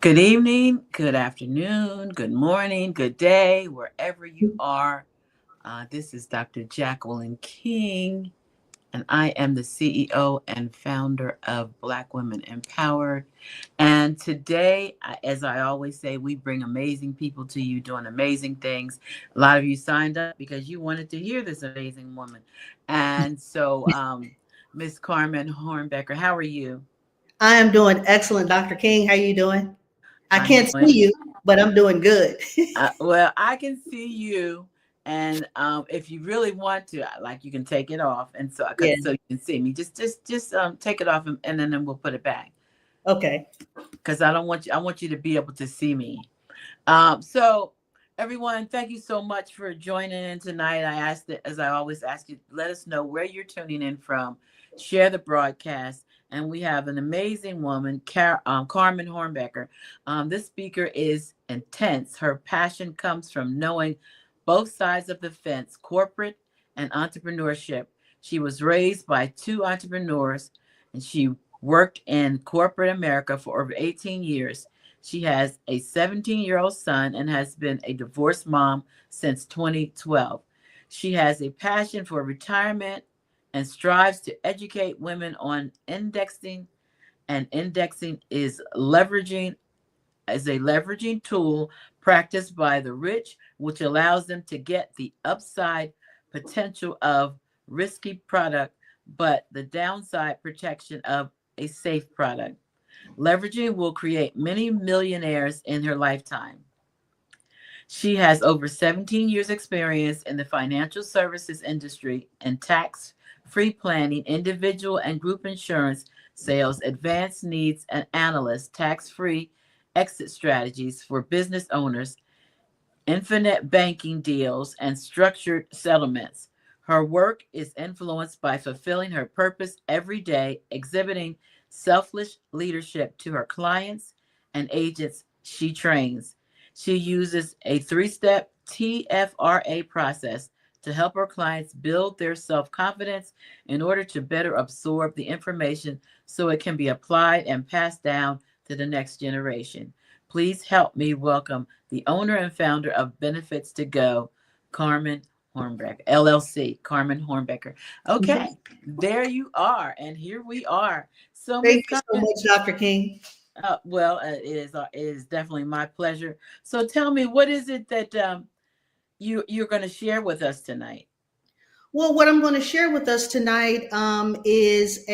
Good evening, good afternoon, good morning, good day, wherever you are. This is Dr. Jacqueline King, and I am the CEO and founder of Black Women Empowered. And today, as I always say, we bring amazing people to you doing amazing things. A lot of you signed up because you wanted to hear this amazing woman. And so, Miss Carmen Hornbecker, how are you? I am doing excellent, Dr. King. How you doing? I I'm can't see doing you, but I'm doing good. well, I can see you, and if you really want to, like, you can take it off, and Yeah. so you can see me. Just take it off, and then we'll put it back Okay. because I don't want you. I want you to be able to see me. So everyone, thank you so much for joining in tonight. I asked that, as I always ask you, let us know where you're tuning in from. Share the broadcast. And we have an amazing woman, Carmen Hornberger. This speaker is intense. Her passion comes from knowing both sides of the fence, corporate and entrepreneurship. She was raised by two entrepreneurs, and she worked in corporate America for over 18 years. She has a 17-year-old son and has been a divorced mom since 2012. She has a passion for retirement and strives to educate women on indexing. And indexing is a leveraging tool practiced by the rich, which allows them to get the upside potential of risky product, but the downside protection of a safe product. Leveraging will create many millionaires in her lifetime. She has over 17 years experience in the financial services industry and tax-free planning, individual and group insurance sales, advanced needs and analyst, tax-free exit strategies for business owners, infinite banking deals, and structured settlements. Her work is influenced by fulfilling her purpose every day, exhibiting selfless leadership to her clients and agents she trains. She uses a three-step TFRA process to help her clients build their self-confidence in order to better absorb the information so it can be applied and passed down to the next generation. Please help me welcome the owner and founder of Benefits to Go, Carmen Hornbecker, LLC, Carmen Hornbecker. Okay, there you are, and here we are. So, Thank Miss you so Carmen, much, Dr. King. it is definitely my pleasure. So, tell me, what is it that you're going to share with us tonight? Well, what I'm going to share with us tonight is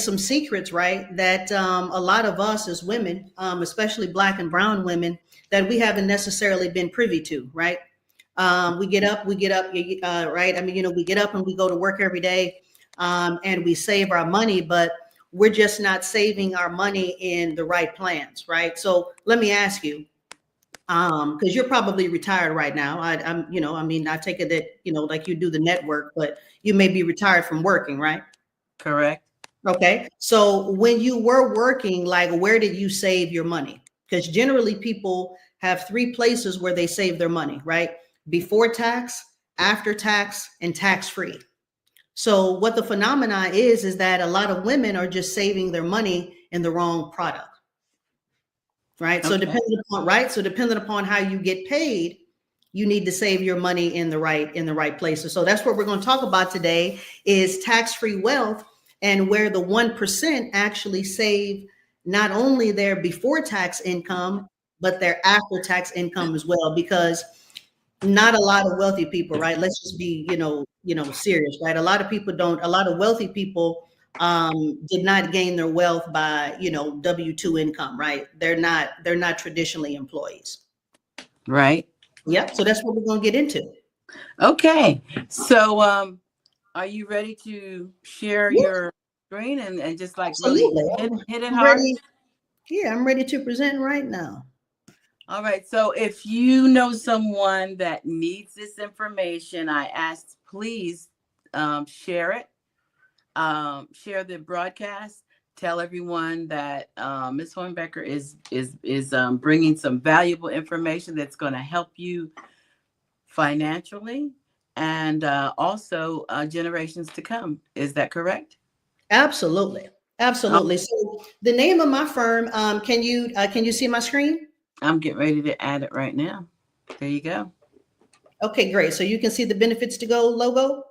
some secrets, right? That a lot of us as women, especially Black and Brown women, that we haven't necessarily been privy to, right? We get up, right? I mean, we get up and we go to work every day, and we save our money, but we're just not saving our money in the right plans, right? So let me ask you, because you're probably retired right now. I mean, I take it that, like you do the network, but you may be retired from working, right? Correct. Okay. So when you were working, like, where did you save your money? Because generally people have three places where they save their money, right? Before tax, after tax, and tax free. So what the phenomena is that a lot of women are just saving their money in the wrong product, right? So Okay. depending upon how you get paid, you need to save your money in the right places. So that's what we're going to talk about today is tax-free wealth, and where the 1% actually save not only their before tax income, but their after tax income as well. Because not a lot of wealthy people, right? Let's just be, serious, right? A lot of wealthy people did not gain their wealth by, W-2 income, right? They're not traditionally employees. Right. Yep. So that's what we're going to get into. Okay. So, are you ready to share Yeah, your screen and just like really absolutely. hit it I'm hard? ready. Yeah, I'm ready to present right now. All right. So if you know someone that needs this information, I ask please share it. Share the broadcast. Tell everyone that Ms. Hornbecker is bringing some valuable information that's going to help you financially and also generations to come. Is that correct? Absolutely. Oh, Absolutely. So the name of my firm, can you see my screen? I'm getting ready to add it right now. There you go. Okay, great. So you can see the benefits to go logo.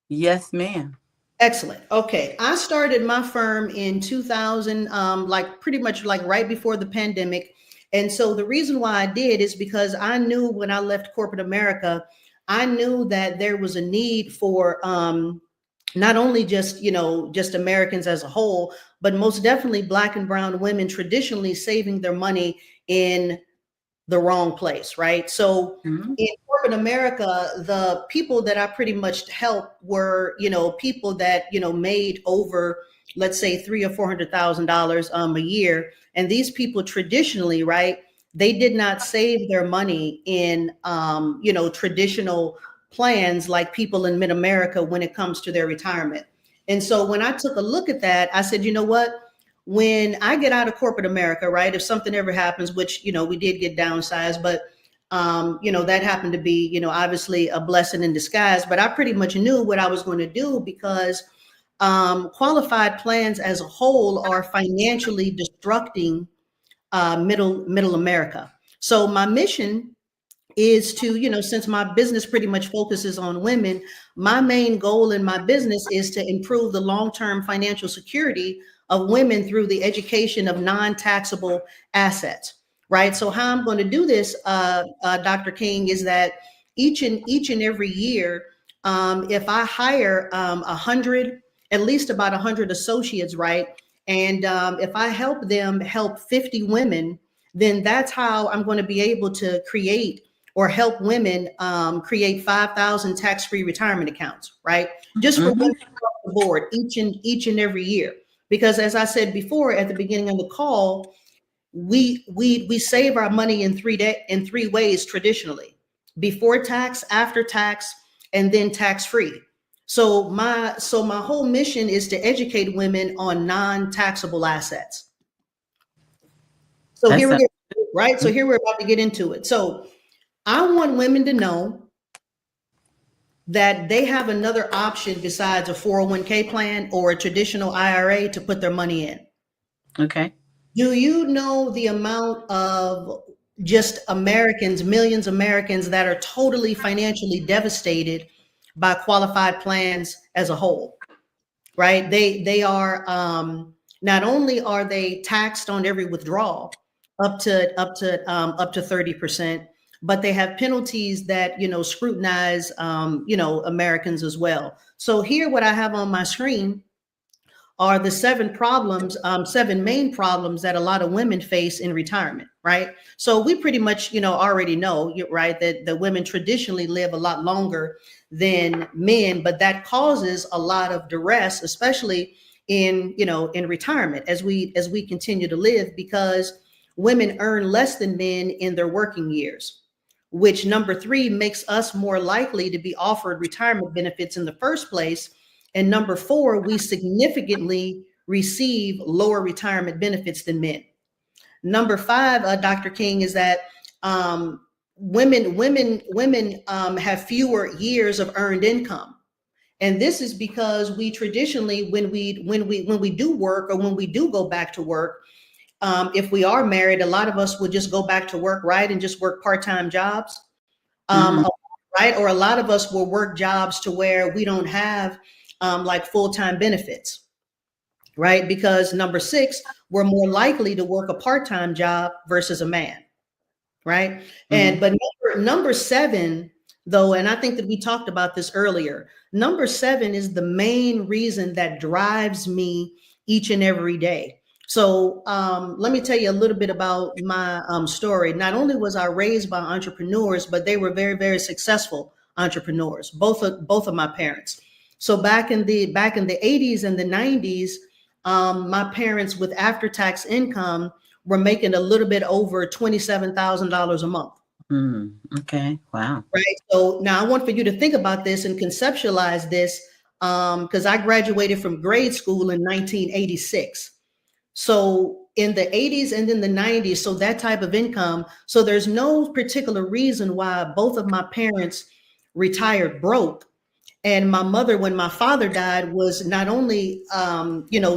Yes, ma'am. Excellent. Okay. I started my firm in 2000, like pretty much like right before the pandemic. And so the reason why I did is because I knew when I left corporate America, I knew that there was a need for not only just, just Americans as a whole, but most definitely Black and brown women traditionally saving their money in the wrong place, right? So Mhm. in corporate America, the people that I pretty much helped were, people that, made over, let's say, $300,000 or $400,000 a year. And these people traditionally, right, they did not save their money in, traditional plans like people in mid-America when it comes to their retirement. And so when I took a look at that, I said, you know what? When I get out of corporate America, right, if something ever happens, which, we did get downsized, but, that happened to be, obviously a blessing in disguise. But I pretty much knew what I was going to do because qualified plans as a whole are financially destructing middle America. So my mission is to, since my business pretty much focuses on women, my main goal in my business is to improve the long-term financial security of women through the education of non-taxable assets, right? So how I'm going to do this, Dr. King, is that each and every year, if I hire 100, at least about 100 associates, right? And if I help them help 50 women, then that's how I'm going to be able to create or help women create 5,000 tax-free retirement accounts, right? Just for Mhm. women across the board, each and every year. Because as I said before at the beginning of the call, we save our money in three ways traditionally: before tax, after tax, and then tax-free. So my whole mission is to educate women on non-taxable assets. So That's here we a, go, right? So here we're about to get into it. So I want women to know that they have another option besides a 401k plan or a traditional IRA to put their money in. okay. Do you know the amount of just Americans, millions of Americans that are totally financially devastated by qualified plans as a whole? Right? They are not only are they taxed on every withdrawal up to 30%, but they have penalties that scrutinize Americans as well. So here, what I have on my screen are the seven main problems that a lot of women face in retirement, right? So we pretty much, already know, right, that the women traditionally live a lot longer than men, but that causes a lot of duress, especially in retirement as we continue to live, because women earn less than men in their working years, which number three makes us more likely to be offered retirement benefits in the first place. And number four, we significantly receive lower retirement benefits than men. Number five, Dr. King, is that women have fewer years of earned income. And this is because we traditionally, when we do work, or when we do go back to work, if we are married, a lot of us would just go back to work, right, and just work part-time jobs, Mhm. um, right? Or a lot of us will work jobs to where we don't have like full-time benefits, right? Because number six, we're more likely to work a part-time job versus a man, right? And Mhm. but number seven, though, and I think that we talked about this earlier. Number seven is the main reason that drives me each and every day. So let me tell you a little bit about my story. Not only was I raised by entrepreneurs, but they were very, very successful entrepreneurs. Both of my parents. So back in the 80s and the 90s, my parents, with after tax income, were making a little bit over $27,000 a month, Mm. Okay. Wow. right? So now I want for you to think about this and conceptualize this, because I graduated from grade school in 1986. So in the 80s and in the 90s, so that type of income, so there's no particular reason why both of my parents retired broke. And my mother, when my father died, was not only,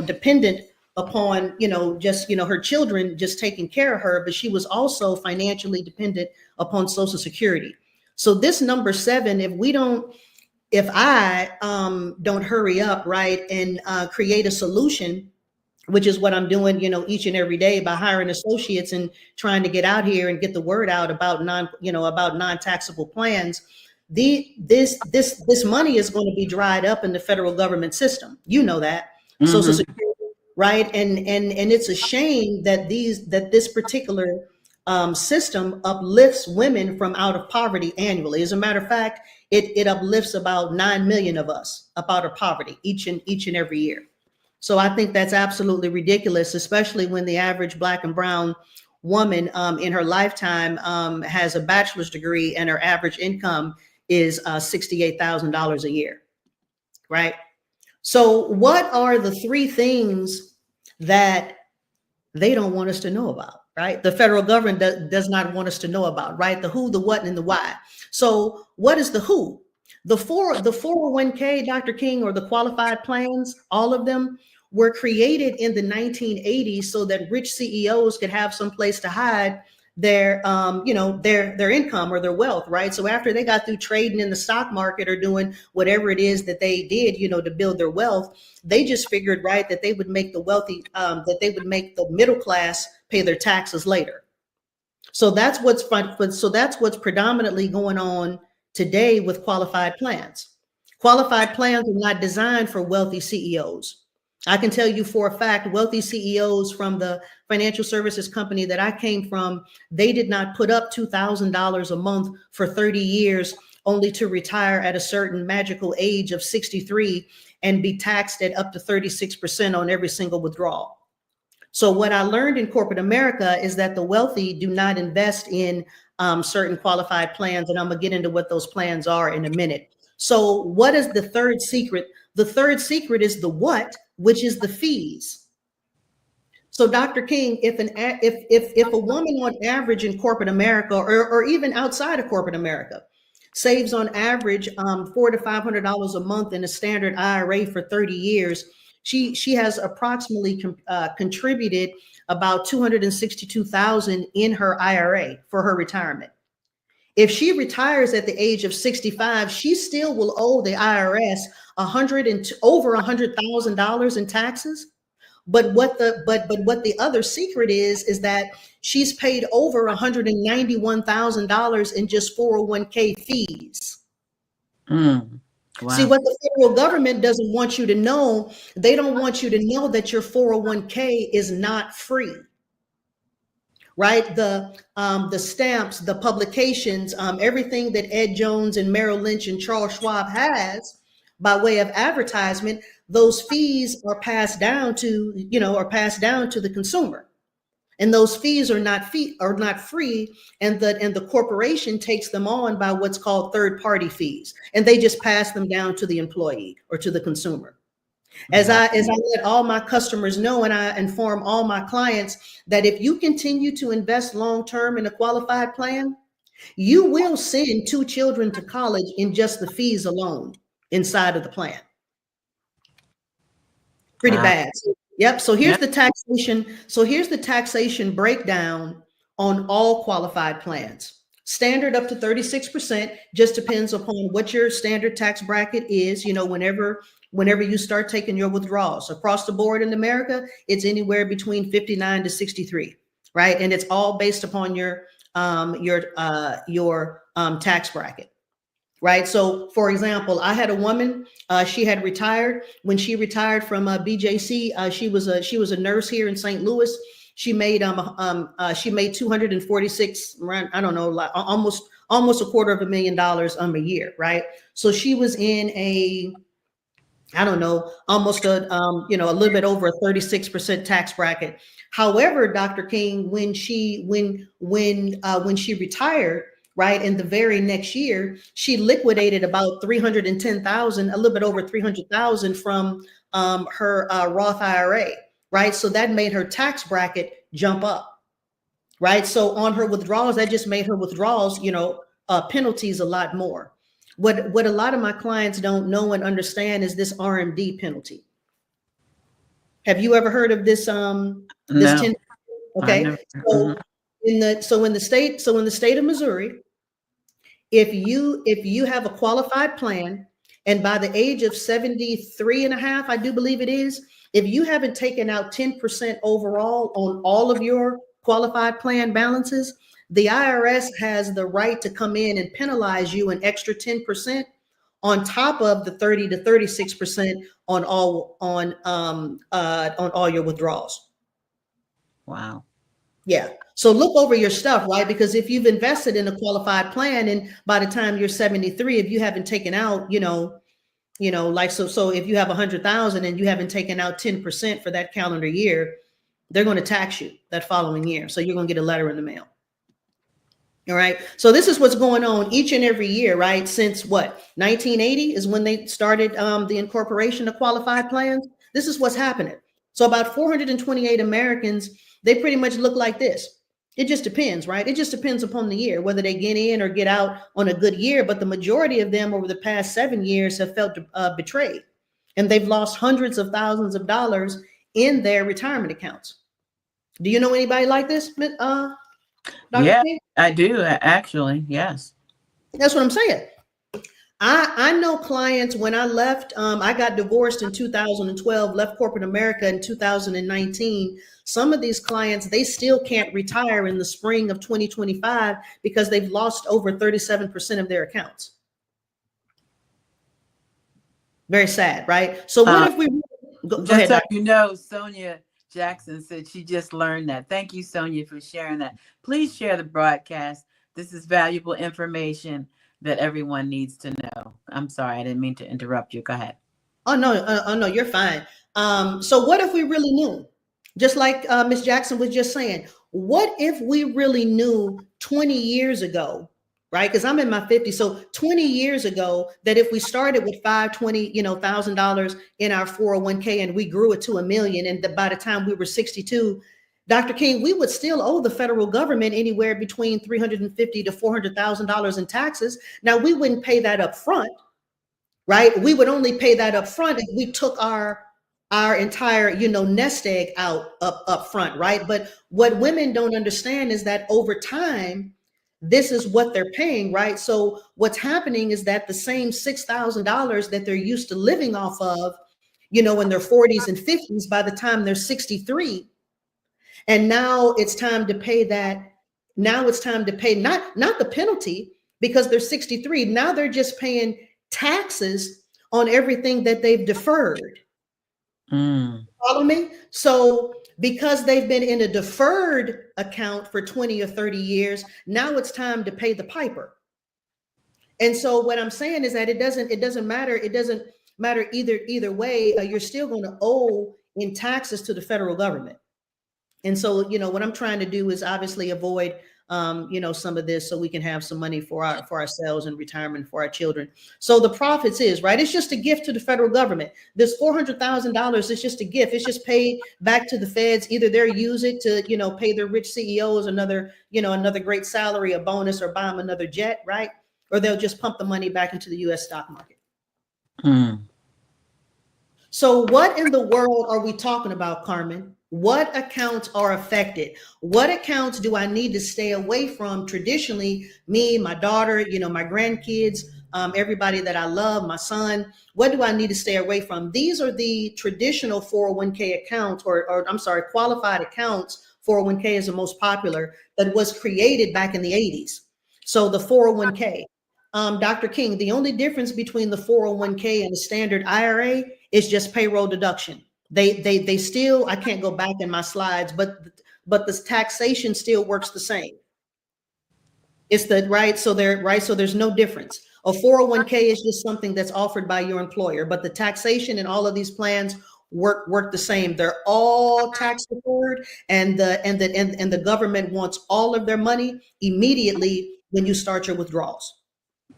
dependent upon, just, her children just taking care of her, but she was also financially dependent upon Social Security. So this number 7, if I don't hurry up, right, and create a solution, which is what I'm doing, each and every day by hiring associates and trying to get out here and get the word out about non-taxable plans. This money is going to be dried up in the federal government system. You know that. Mm-hmm. Social Security, right? And it's a shame that this particular system uplifts women from out of poverty annually. As a matter of fact, it uplifts about 9 million of us up out of poverty each and every year. So I think that's absolutely ridiculous, especially when the average Black and brown woman in her lifetime has a bachelor's degree and her average income is $68,000 a year, right? So what are the 3 things that they don't want us to know about, right? The federal government does not want us to know about, right? The who, the what, and the why. So what is the who? The 401k, Dr. King, or the qualified plans, all of them were created in the 1980s so that rich CEOs could have some place to hide their income or their wealth, right? So after they got through trading in the stock market or doing whatever it is that they did, to build their wealth, they just figured, right, that they would make the wealthy, that they would make the middle class pay their taxes later. So that's what's fun. So that's what's predominantly going on today with qualified plans. Qualified plans are not designed for wealthy CEOs. I can tell you for a fact, wealthy CEOs from the financial services company that I came from, they did not put up $2,000 a month for 30 years only to retire at a certain magical age of 63 and be taxed at up to 36% on every single withdrawal. So what I learned in corporate America is that the wealthy do not invest in certain qualified plans, and I'm gonna get into what those plans are in a minute. So what is the third secret? The third secret is the what, which is the fees. So Dr. King, if a woman on average in corporate America or even outside of corporate America saves on average $400 to $500 a month in a standard IRA for 30 years, she has approximately contributed about $262,000 in her IRA for her retirement. If she retires at the age of 65, she still will owe the IRS over $100,000 in taxes. But what the other secret is that she's paid over $191,000 in just 401k fees. Wow. See, what the federal government doesn't want you to know, they don't want you to know that your 401k is not free. Right? The stamps, the publications, everything that Ed Jones and Merrill Lynch and Charles Schwab has by way of advertisement, those fees are passed down to the consumer. And those fees are not free, and the corporation takes them on by what's called third-party fees, and they just pass them down to the employee or to the consumer. As I let all my customers know, and I inform all my clients that if you continue to invest long-term in a qualified plan, you will send 2 children to college in just the fees alone inside of the plan. Pretty bad. Yep. So here's the taxation. So here's the taxation breakdown on all qualified plans. Standard up to 36%, just depends upon what your standard tax bracket is, whenever you start taking your withdrawals. Across the board in America, it's anywhere between 59 to 63, right? And it's all based upon your tax bracket. Right. So, for example, I had a woman. She had retired. When she retired from BJC, she was a nurse here in St. Louis. She made 246, I don't know, like almost $250,000 a year. Right. So she was in almost a little bit over a 36% tax bracket. However, Dr. King, when she retired, right, in the very next year, she liquidated about $310,000, a little bit over $300,000 from her Roth IRA, right? So that made her tax bracket jump up, right? So on her withdrawals, that just made her withdrawals, penalties a lot more. What a lot of my clients don't know and understand is this RMD penalty. Have you ever heard of this No, 10? I Okay. never. Mhm. In the state of Missouri, if you have a qualified plan, and by the age of 73 and a half, I do believe it is, if you haven't taken out 10% overall on all of your qualified plan balances, the IRS has the right to come in and penalize you an extra 10% on top of the 30 to 36% on all your withdrawals. Wow. Yeah. So look over your stuff, right? Because if you've invested in a qualified plan and by the time you're 73, if you haven't taken out, like, so if you have 100,000 and you haven't taken out 10% for that calendar year, they're going to tax you that following year. So you're going to get a letter in the mail. All right. So this is what's going on each and every year, right? Since what, 1980 is when they started the incorporation of qualified plans. This is what's happening. So about 428 Americans, they pretty much look like this. It just depends, right? It just depends upon the year, whether they get in or get out on a good year. But the majority of them over the past 7 years have felt betrayed, and they've lost hundreds of thousands of dollars in their retirement accounts. Do you know anybody like this, Dr. Yeah, King? I do actually. Yes. That's what I'm saying. I know clients. When I left, I got divorced in 2012, left corporate America in 2019. Some of these clients, they still can't retire in the spring of 2025 because they've lost over 37% of their accounts. Very sad, right? So what if we go Just ahead, so Dr. you know, Sonia Jackson said she just learned that. Thank you, Sonia, for sharing that. Please share the broadcast. This is valuable information that everyone needs to know. I'm sorry, I didn't mean to interrupt you. Go ahead. Oh no, you're fine. So what if we really knew? Just like Miss Jackson was just saying, what if we really knew 20 years ago, right? Because I'm in my 50s. So 20 years ago, that if we started with $520,000 in our 401k and we grew it to $1 million, and by the time we were 62, Dr. King, we would still owe the federal government anywhere between $350,000 to $400,000 in taxes. Now we wouldn't pay that up front, right? We would only pay that up front if we took our entire, nest egg out up front, right? But what women don't understand is that over time, this is what they're paying, right? So what's happening is that the same $6,000 that they're used to living off of, in their 40s and 50s, by the time they're 63, and now it's time to pay that. Now it's time to pay not the penalty because they're 63. Now they're just paying taxes on everything that they've deferred. Follow me? So because they've been in a deferred account for 20 or 30 years, now it's time to pay the piper. And so what I'm saying is that it doesn't matter. It doesn't matter either way. You're still going to owe in taxes to the federal government. And so, what I'm trying to do is obviously avoid, some of this so we can have some money for ourselves and retirement for our children. So the profits is, right, it's just a gift to the federal government. This $400,000 is just a gift. It's just paid back to the feds. Either they'll use it to, pay their rich CEOs another great salary, a bonus, or buy them another jet, right? Or they'll just pump the money back into the US stock market. So what in the world are we talking about, Carmen? What accounts are affected? What accounts do I need to stay away from? Traditionally, me, my daughter, my grandkids, everybody that I love, my son, what do I need to stay away from? These are the traditional 401k accounts, or I'm sorry, qualified accounts. 401k is the most popular, that was created back in the 80s. So the 401k. Dr. King, the only difference between the 401k and the standard IRA is just payroll deduction. They still, I can't go back in my slides, but the taxation still works the same. It's the right. So there's no difference. A 401k is just something that's offered by your employer, but the taxation in all of these plans work the same. They're all tax deferred, and the government wants all of their money immediately when you start your withdrawals.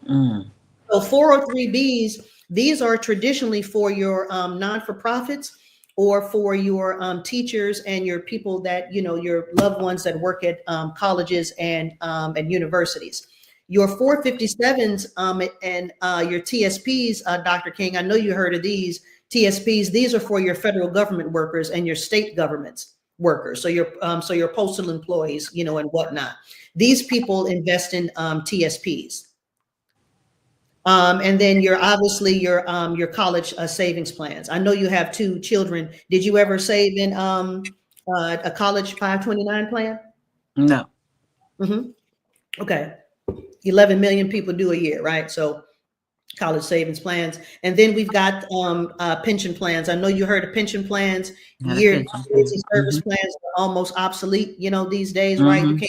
So 403Bs, these are traditionally for your non-for-profits or for your teachers and your people that, your loved ones that work at colleges and universities. Your 457s and your TSPs, Dr. King, I know you heard of these TSPs. These are for your federal government workers and your state governments workers. So your postal employees, you know, and whatnot. These people invest in TSPs. And then obviously your college savings plans. I know you have 2 children. Did you ever save in a college 529 plan? No. Mm-hmm. Okay. 11 million people do a year, right? So college savings plans. And then we've got pension plans. I know you heard of pension plans. Not a Years pension. of service plans are almost obsolete, you know, these days, right? Mm-hmm.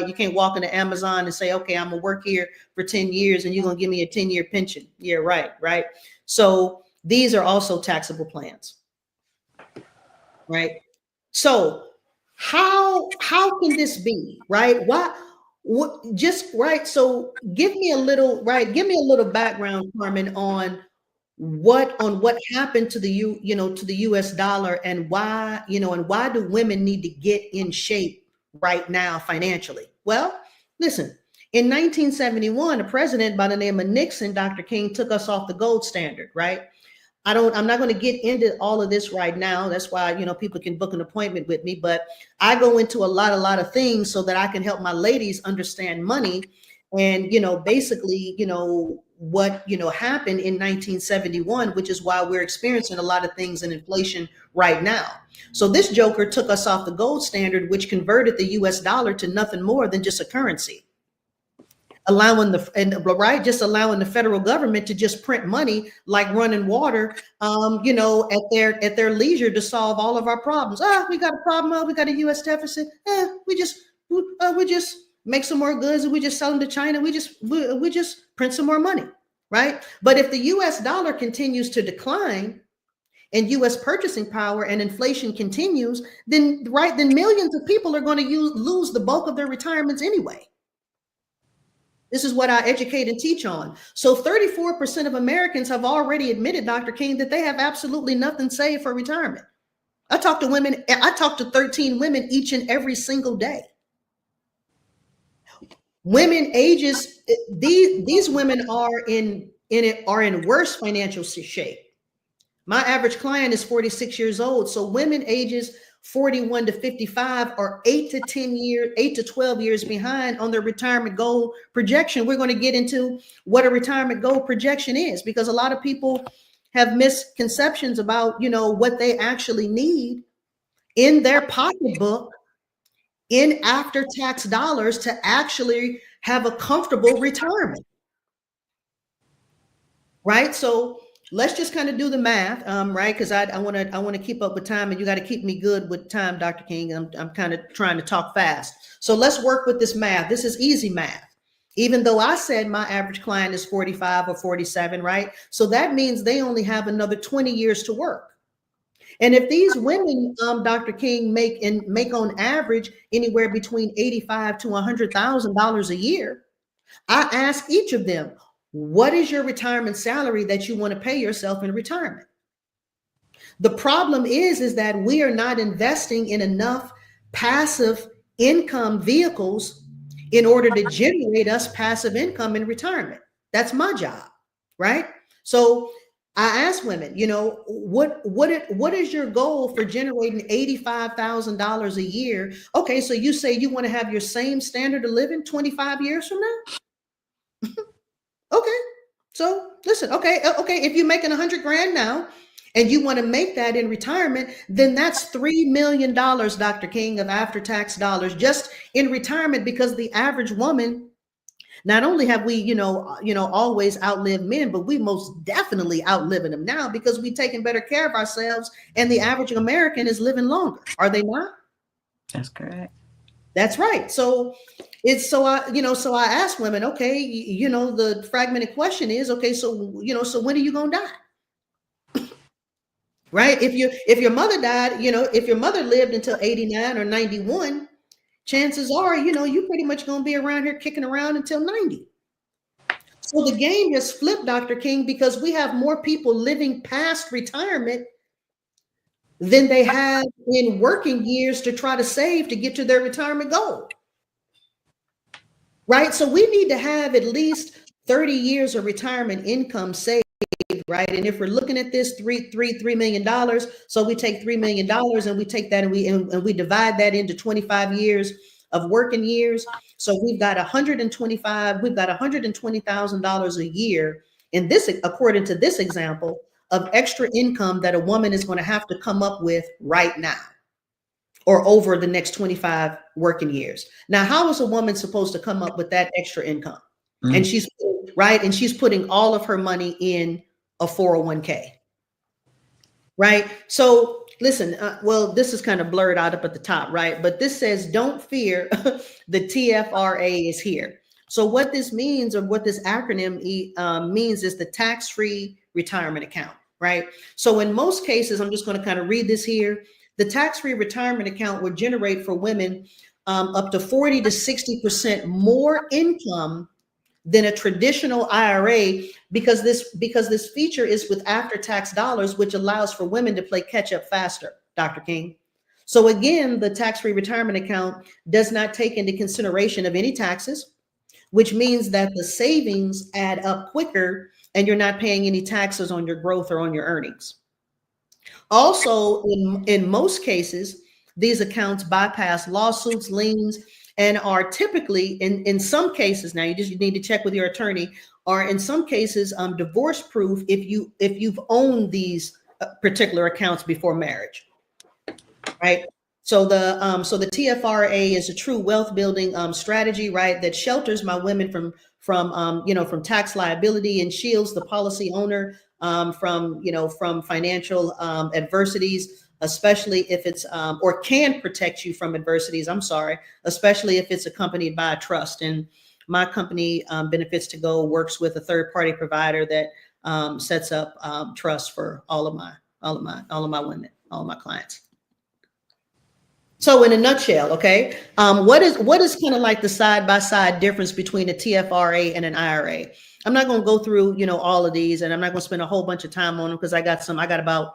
You can't walk into Amazon and say, okay, I'm gonna work here for 10 years and you're gonna give me a 10-year pension. Yeah, right. So these are also taxable plans, right? So how can this be, right? What just right? So give me a little background, Carmen, on what happened to the to the US dollar, and why, and why do women need to get in shape right now financially? Well, listen, in 1971, a president by the name of Nixon, Dr. King, took us off the gold standard, right? I'm not going to get into all of this right now. That's why, people can book an appointment with me, but I go into a lot of things so that I can help my ladies understand money and, basically, what, happened in 1971, which is why we're experiencing a lot of things in inflation right now. So this joker took us off the gold standard, which converted the US dollar to nothing more than just a currency. Allowing the federal government to just print money like running water, at their leisure to solve all of our problems. We got a problem. We got a U.S. deficit. We just make some more goods and we just sell them to China. We just print some more money, right? But if the U.S. dollar continues to decline and U.S. purchasing power and inflation continues, then millions of people are going to lose the bulk of their retirements anyway. This is what I educate and teach on. So 34% of Americans have already admitted, Dr. King, that they have absolutely nothing saved for retirement. I talk to 13 women each and every single day. Women ages, these women are in worse financial shape. My average client is 46 years old. So women ages 41 to 55 are 8 to 12 years behind on their retirement goal projection. We're going to get into what a retirement goal projection is, because a lot of people have misconceptions about, what they actually need in their pocketbook in after-tax dollars to actually have a comfortable retirement. Right? So let's just kind of do the math, right? Because I want to keep up with time, and you got to keep me good with time, Dr. King. I'm kind of trying to talk fast. So let's work with this math. This is easy math. Even though I said my average client is 45 or 47, right? So that means they only have another 20 years to work. And if these women, Dr. King, make on average anywhere between $85,000 to $100,000 a year, I ask each of them, what is your retirement salary that you want to pay yourself in retirement? The problem is that we are not investing in enough passive income vehicles in order to generate us passive income in retirement. That's my job, right? So I ask women, what is your goal for generating $85,000 a year? Okay, so you say you want to have your same standard of living 25 years from now? Okay, so listen, okay, if you're making 100 grand now and you want to make that in retirement, then that's $3 million, Dr. King, of after-tax dollars just in retirement, because the average woman, not only have we, always outlived men, but we most definitely outliving them now because we're taking better care of ourselves, and the average American is living longer. Are they not? That's correct. That's right. So I ask women, okay, the fragmented question is, okay, so when are you going to die? Right? If your mother died, if your mother lived until 89 or 91, chances are, you're pretty much going to be around here kicking around until 90. So the game has flipped, Dr. King, because we have more people living past retirement than they have in working years to try to save to get to their retirement goal. right? So we need to have at least 30 years of retirement income saved, right? And if we're looking at this $3 million, so we take $3 million and we take that and we divide that into 25 years of working years. So we've got $120,000 a year in this, according to this example, of extra income that a woman is going to have to come up with right now or over the next 25 working years. Now, how is a woman supposed to come up with that extra income? Mm. And she's right. And she's putting all of her money in a 401k. Right. So listen, well, this is kind of blurred out up at the top, right? But this says, don't fear, the TFRA is here. So what this means, or what this acronym means, is the tax-free retirement account, right? So in most cases, I'm just going to kind of read this here. The tax-free retirement account would generate for women up to 40 to 60% more income than a traditional IRA, because this feature is with after-tax dollars, which allows for women to play catch up faster, Dr. King. So again, the tax-free retirement account does not take into consideration of any taxes, which means that the savings add up quicker and you're not paying any taxes on your growth or on your earnings. Also, in most cases, these accounts bypass lawsuits, liens, and are typically, in some cases, now you need to check with your attorney, are in some cases divorce proof if you've owned these particular accounts before marriage, right? So the TFRA is a true wealth building strategy, right, that shelters my women from tax liability and shields the policy owner from financial adversities, especially if it's or can protect you from adversities. I'm sorry, especially if it's accompanied by a trust. And my company, Benefits to Go, works with a third-party provider that sets up trust for all of my women, all of my clients. So in a nutshell, okay, what is kind of like the side-by-side difference between a TFRA and an IRA? I'm not going to go through, all of these, and I'm not going to spend a whole bunch of time on them because I got about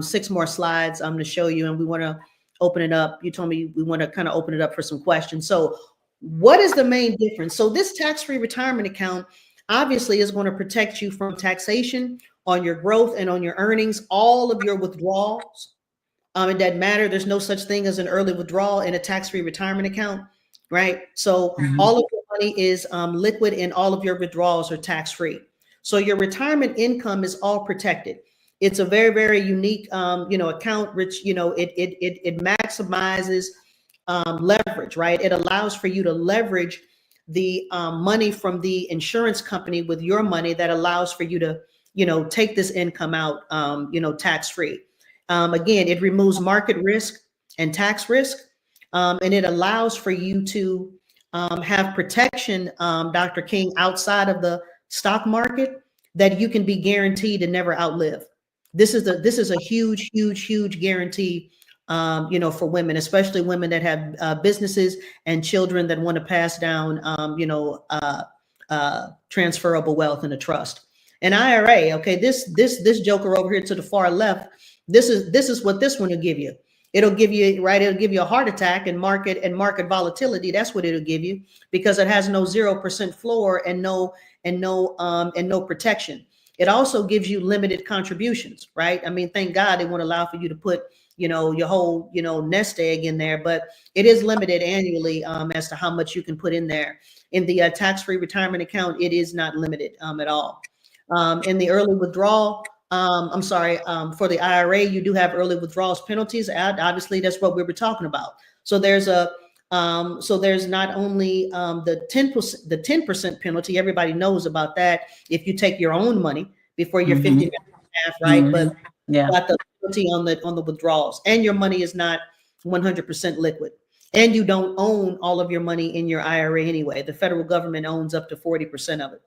6 more slides to show you, and we want to open it up. You told me we want to kind of open it up for some questions. So what is the main difference? So this tax-free retirement account obviously is going to protect you from taxation on your growth and on your earnings, all of your withdrawals. It doesn't matter. There's no such thing as an early withdrawal in a tax-free retirement account, right? So all of your money is liquid and all of your withdrawals are tax-free. So your retirement income is all protected. It's a very, very unique, account, which, it maximizes leverage, right? It allows for you to leverage the money from the insurance company with your money that allows for you to, take this income out, tax-free. Again, it removes market risk and tax risk, and it allows for you to have protection, Dr. King, outside of the stock market that you can be guaranteed to never outlive. This is a huge, huge, huge guarantee, for women, especially women that have businesses and children that want to pass down, transferable wealth in a trust. An IRA, okay, this joker over here to the far left, this is what this one will give you. It'll give you, right, it'll give you a heart attack and market volatility. That's what it'll give you, because it has no 0% floor and no protection. It also gives you limited contributions, right? I mean, thank God it won't allow for you to put, your whole, nest egg in there, but it is limited annually as to how much you can put in there. In the tax-free retirement account, it is not limited at all. In the early withdrawal, for the IRA, you do have early withdrawals penalties. Obviously, that's what we were talking about. So there's not only the 10% penalty. Everybody knows about that if you take your own money before you're 50 and a half, right? But got the penalty on the withdrawals, and your money is not 100% liquid, and you don't own all of your money in your IRA anyway. The federal government owns up to 40% of it.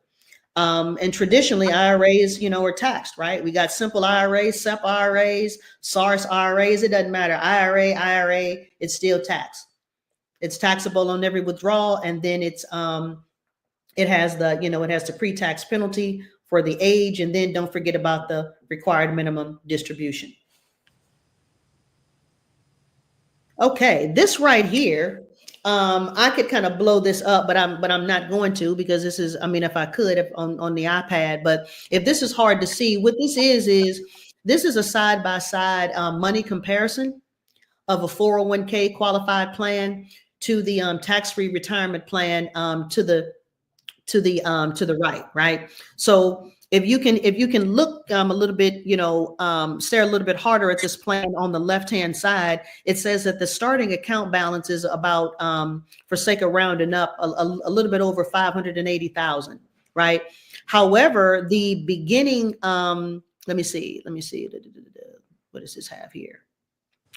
And traditionally, IRAs, are taxed, right? We got simple IRAs, SEP IRAs, SARS IRAs. It doesn't matter. IRA, it's still taxed. It's taxable on every withdrawal, and then it has the pre-tax penalty for the age, and then don't forget about the required minimum distribution. Okay, this right here I could kind of blow this up, but I'm not going to, because this is, I mean, if I could, if on the iPad, but if this is hard to see, what this is this is a side-by-side money comparison of a 401k qualified plan to the tax-free retirement plan to the right. So if you can look a little bit, stare a little bit harder at this plan on the left-hand side, it says that the starting account balance is about, for sake of rounding up, a little bit over 580,000, right? However, the beginning, let me see. What does this have here?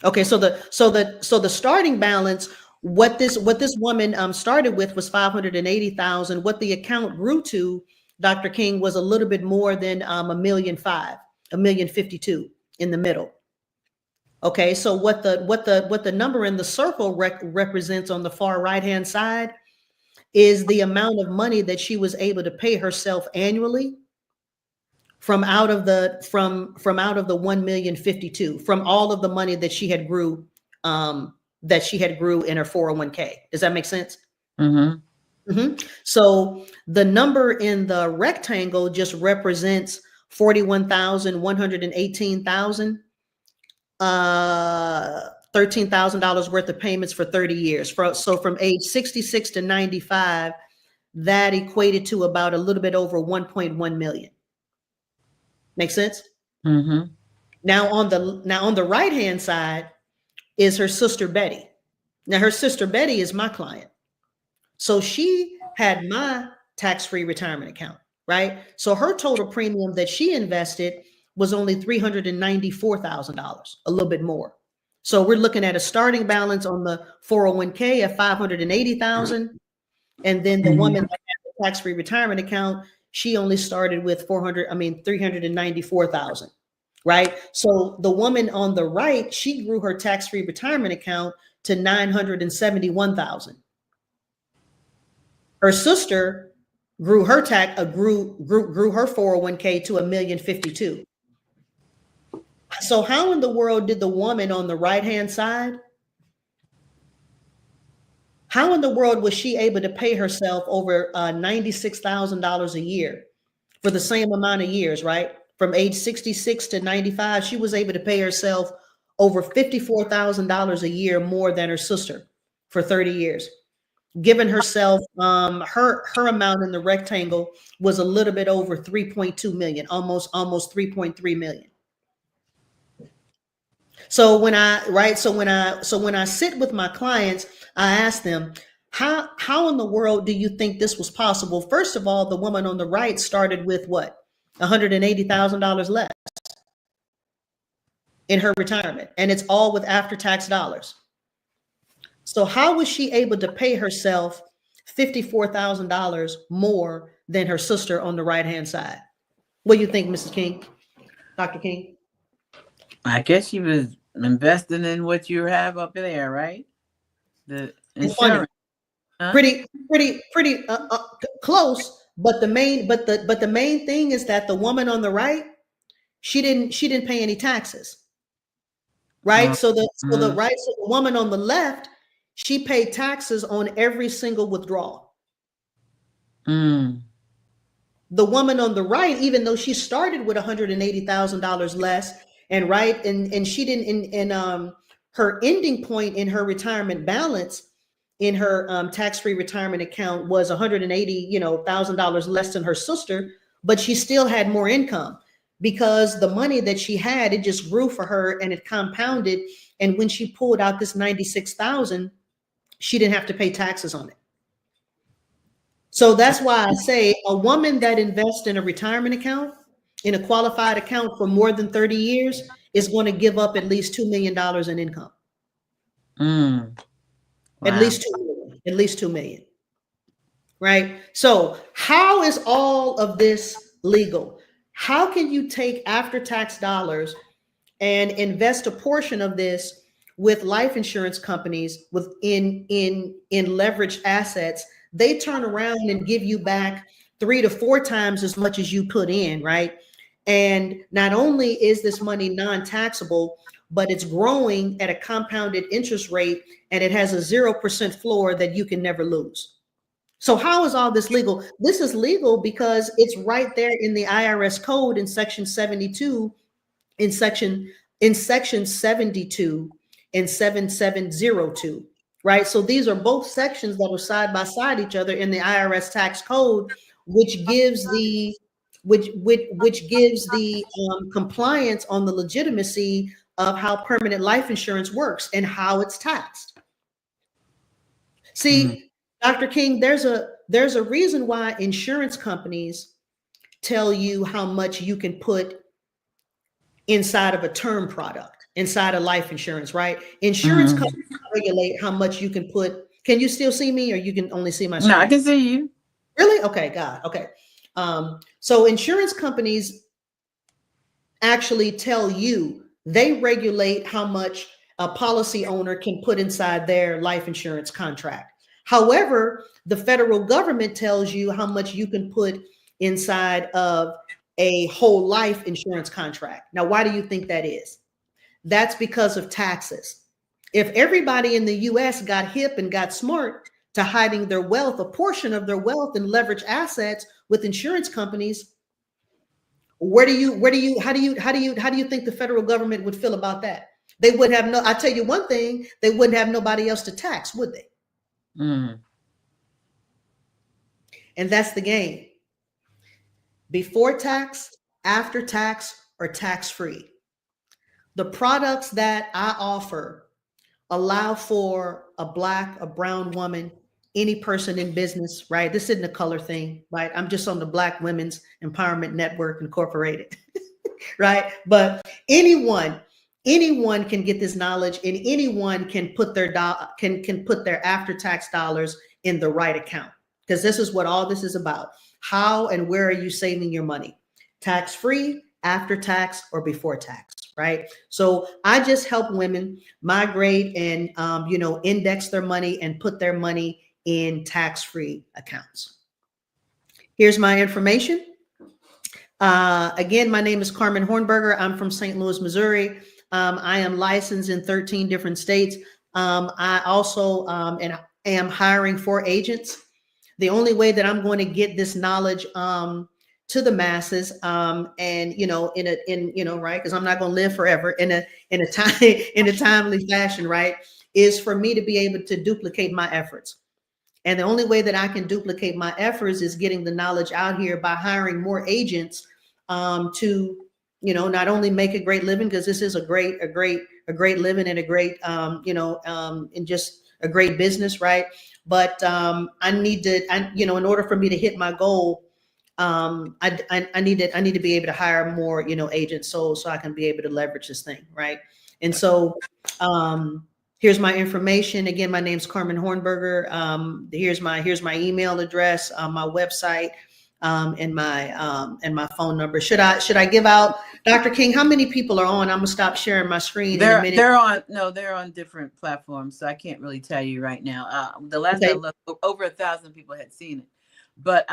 Okay, so the starting balance, what this woman started with was 580,000. What the account grew to, Dr. King, was a little bit more than $1,052,000 in the middle. Okay, so what the number in the circle represents on the far right hand side is the amount of money that she was able to pay herself annually from out of the 1,052,000, from all of the money that she had grew in her 401k. Does that make sense? Mm-hmm. Mm-hmm. So the number in the rectangle just represents 41,118,000, $13,000 worth of payments for 30 years. So from age 66 to 95, that equated to about a little bit over 1.1 million. Make sense? Mm-hmm. Now on the right hand side is her sister Betty. Now her sister Betty is my client. So she had my tax-free retirement account, right? So her total premium that she invested was only $394,000, a little bit more. So we're looking at a starting balance on the 401k of 580,000, and then the woman that had the tax-free retirement account, she only started with 394,000, right? So the woman on the right, she grew her tax-free retirement account to 971,000. Her sister grew her grew her 401k to $1,052,000. So how in the world did the woman on the right-hand side, how in the world was she able to pay herself over $96,000 a year for the same amount of years, right? From age 66 to 95, she was able to pay herself over $54,000 a year more than her sister for 30 years. Given herself, her amount in the rectangle was a little bit over 3.2 million, almost 3.3 million. So when I sit with my clients, I ask them, how in the world do you think this was possible? First of all, the woman on the right started with what? $180,000 less in her retirement, and it's all with after-tax dollars. So how was she able to pay herself $54,000 more than her sister on the right-hand side? What do you think, Mrs. King, Dr. King? I guess she was investing in what you have up there, right? The insurance. Huh? Pretty close. But the main thing is that the woman on the right, she didn't pay any taxes, right? So the woman on the left, she paid taxes on every single withdrawal. Mm. The woman on the right, even though she started with $180,000 less, and she didn't, her ending point in her retirement balance in her tax-free retirement account was $180,000 less than her sister, but she still had more income because the money that she had, it just grew for her and it compounded. And when she pulled out this 96,000, she didn't have to pay taxes on it. So that's why I say a woman that invests in a retirement account, in a qualified account for more than 30 years is going to give up at least $2 million in income. Mm. Wow. At least $2 million. Right? So how is all of this legal? How can you take after-tax dollars and invest a portion of this with life insurance companies in leveraged assets? They turn around and give you back 3 to 4 times as much as you put in, right? And not only is this money non-taxable, but it's growing at a compounded interest rate, and it has a 0% floor that you can never lose. So how is all this legal? This is legal because it's right there in the IRS code in section 72, in section 72 and 7702, right? So these are both sections that are side by side each other in the IRS tax code, which gives the compliance on the legitimacy of how permanent life insurance works and how it's taxed. See, Dr. King, there's a reason why insurance companies tell you how much you can put inside of a term product, inside of life insurance, right? Insurance companies regulate how much you can put. Can you still see me, or you can only see my screen? No, I can see you. Really? Okay, God. Okay. So insurance companies actually tell you, they regulate how much a policy owner can put inside their life insurance contract. However, the federal government tells you how much you can put inside of a whole life insurance contract. Now, why do you think that is? That's because of taxes. If everybody in the US got hip and got smart to hiding their wealth, a portion of their wealth and leverage assets with insurance companies, how do you think the federal government would feel about that? They would have I tell you one thing, they wouldn't have nobody else to tax, would they? And that's the game. Before tax, after tax, or tax-free. The products that I offer allow for a Black, a brown woman, any person in business, right? This isn't a color thing, right? I'm just on the Black Women's Empowerment Network Incorporated, right? But anyone can get this knowledge, and anyone can put their can put their after-tax dollars in the right account, because this is what all this is about. How and where are you saving your money? Tax-free, after tax, or before tax, right? So I just help women migrate and index their money and put their money in tax-free accounts. Here's my information. Again, my name is Carmen Hornberger. I'm from St. Louis, Missouri. I am licensed in 13 different states. I also am hiring 4 agents. The only way that I'm going to get this knowledge to the masses, right, because I'm not going to live forever in a timely fashion, right, is for me to be able to duplicate my efforts. And the only way that I can duplicate my efforts is getting the knowledge out here by hiring more agents to, not only make a great living, because this is a great living and a great, and just a great business, right? But I need to, in order for me to hit my goal, I need to be able to hire more, agents, so I can be able to leverage this thing, right? And so here's my information. Again, my name's Carmen Hornberger. Here's my email address, my website, and my phone number. Should I give out, Dr. King? How many people are on? I'm gonna stop sharing my screen in a minute. They're on different platforms, so I can't really tell you right now. The last I looked, over 1,000 people had seen it. But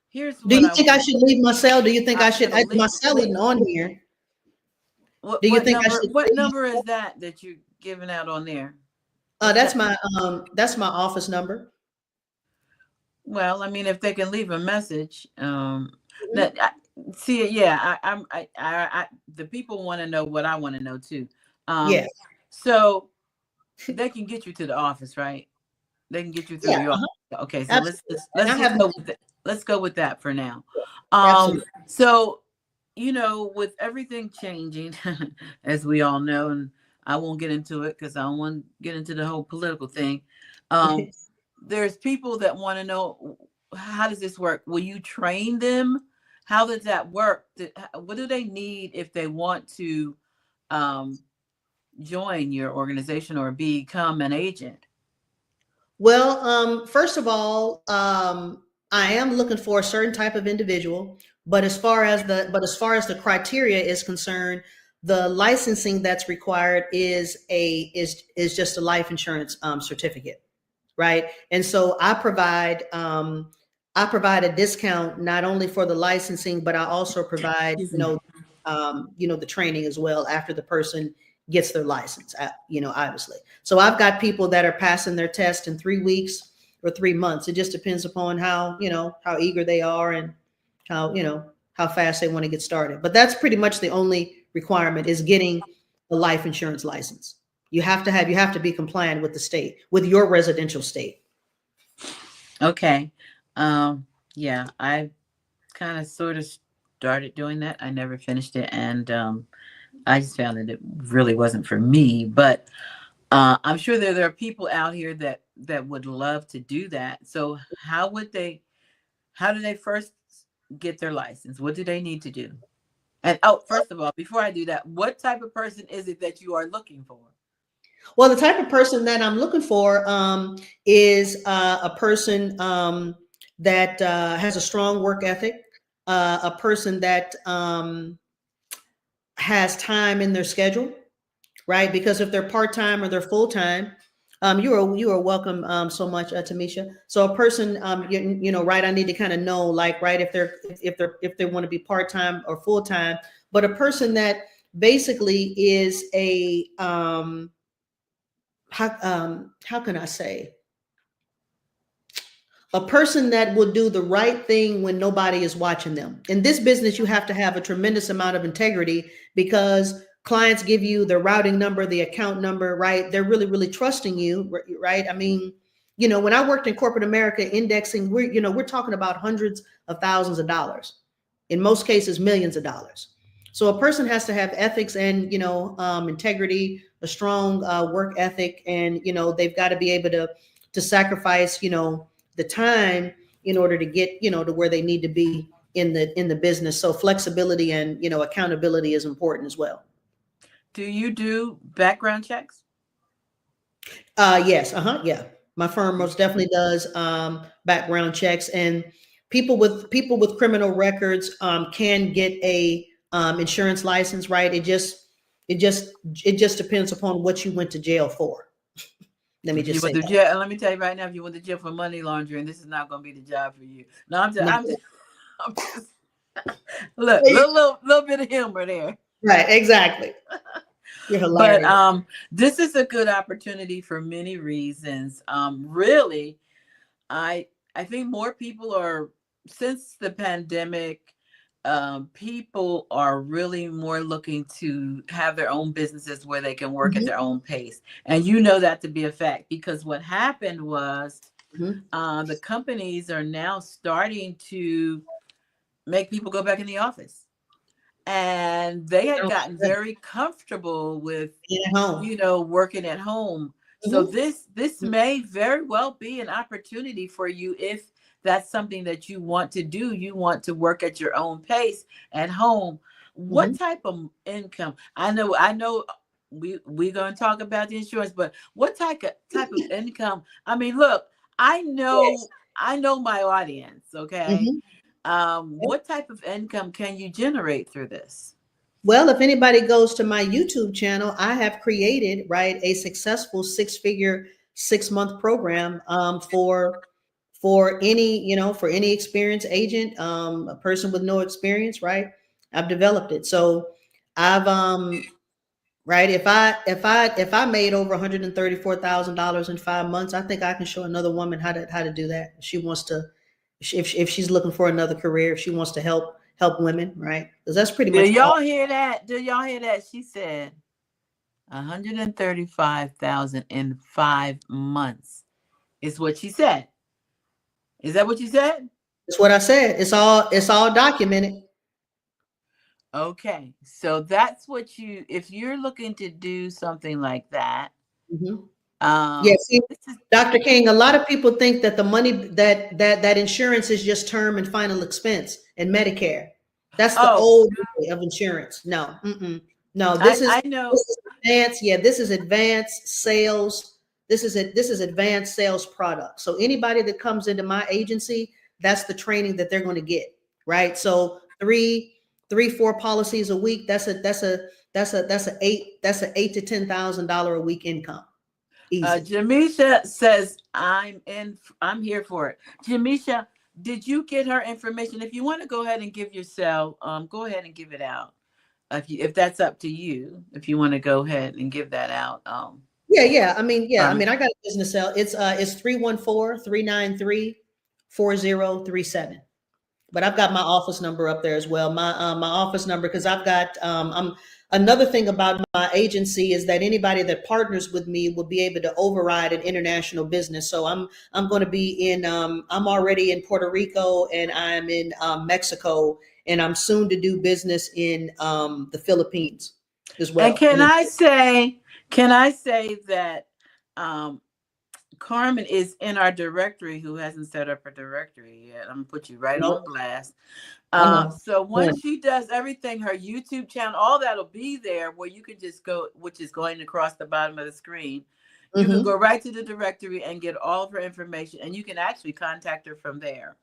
here's what do you think I should leave my cell? Do you think I should? My cell isn't on here. Do you think I should? What number is that you're giving out on there? That's my office number. Well, I mean, if they can leave a message, the people want to know what I want to know too. Yeah. So they can get you to the office, right? They can get you through your office. Okay, so let's go with that for now. So, with everything changing, as we all know, and I won't get into it because I don't want to get into the whole political thing. There's people that want to know, how does this work? Will you train them? How does that work? What do they need if they want to join your organization or become an agent? Well, first of all, I am looking for a certain type of individual, but as far as the criteria is concerned, the licensing that's required is just a life insurance certificate, right? And so I provide a discount not only for the licensing, but I also provide the training as well after the person gets their license, obviously. So I've got people that are passing their test in 3 weeks or 3 months. It just depends upon how eager they are and how fast they want to get started. But that's pretty much the only requirement, is getting a life insurance license. You have to be compliant with the state, with your residential state. Okay. Yeah, I kind of sort of started doing that. I never finished it, and I just found that it really wasn't for me. But I'm sure there are people out here that would love to do that. So how do they first get their license? What do they need to do? And first of all, before I do that, what type of person is it that you are looking for? Well, the type of person that I'm looking for is a person that has a strong work ethic, a person that has time in their schedule, right? Because if they're part-time or they're full-time, you are welcome so much, Tamisha. So a person, right, I need to kind of know, like, right, if they want to be part-time or full-time, but a person that basically is a how can I say, a person that will do the right thing when nobody is watching them. In this business, you have to have a tremendous amount of integrity, because clients give you the routing number, the account number, right? They're really, really trusting you, right? I mean, when I worked in corporate America indexing, we're talking about hundreds of thousands of dollars, in most cases, millions of dollars. So a person has to have ethics and, integrity, a strong work ethic, and, they've got to be able to sacrifice, the time in order to get, to where they need to be in the business. So flexibility and, accountability is important as well. Do you do background checks? Yes. Yeah. My firm most definitely does background checks, and people with criminal records can get a insurance license, right? It just depends upon what you went to jail for. Let me just say that. Jail, let me tell you right now, if you went to jail for money laundering, this is not going to be the job for you. No, I'm just look, little bit of humor there. Right, exactly. You're hilarious. But this is a good opportunity for many reasons. Really, I think more people are, since the pandemic, people are really more looking to have their own businesses where they can work at their own pace. And that to be a fact, because what happened was the companies are now starting to make people go back in the office. And they had gotten very comfortable with, working at home. So this may very well be an opportunity for you if that's something that you want to do. You want to work at your own pace at home. What type of income? I know we're going to talk about the insurance, but what type of income? I mean, look, I know my audience, okay? What type of income can you generate through this? Well, if anybody goes to my YouTube channel, I have created, right, a successful 6-figure 6-month program for any experienced agent, a person with no experience, right? I've developed it. So I've right, if I made over $134,000 in 5 months, I think I can show another woman how to do that. If she wants to, if she's looking for another career, if she wants to help women, right? Because that's pretty much. Do y'all hear that? She said 135,000 in 5 months is what she said. Is that what you said? That's what I said. It's all documented. Okay, so that's what if you're looking to do something like that. Yes, Dr. King, a lot of people think that the money that insurance is just term and final expense and Medicare. That's the old way of insurance. No, no. I know. This is advanced. Yeah, this is advanced sales. This is advanced sales product. So anybody that comes into my agency, that's the training that they're going to get. Right. So 4 policies a week. That's an $8,000 to $10,000 a week income. Jamisha says I'm here for it. Jamisha, did you get her information? If you want to go ahead and give your cell, go ahead and give it out. if that's up to you, if you want to go ahead and give that out. Yeah. I mean, Carmen. I got a business cell. It's 314-393-4037. But I've got my office number up there as well. My office number, because I've got I'm another thing about my agency is that anybody that partners with me will be able to override an international business. So I'm going to be in I'm already in Puerto Rico, and I'm in Mexico, and I'm soon to do business in the Philippines as well. And can I say that Carmen is in our directory who hasn't set up a directory yet. I'm gonna put you right on blast. I know. So once she does everything, her YouTube channel, all that'll be there where you can just go, which is going across the bottom of the screen. You can go right to the directory and get all of her information, and you can actually contact her from there.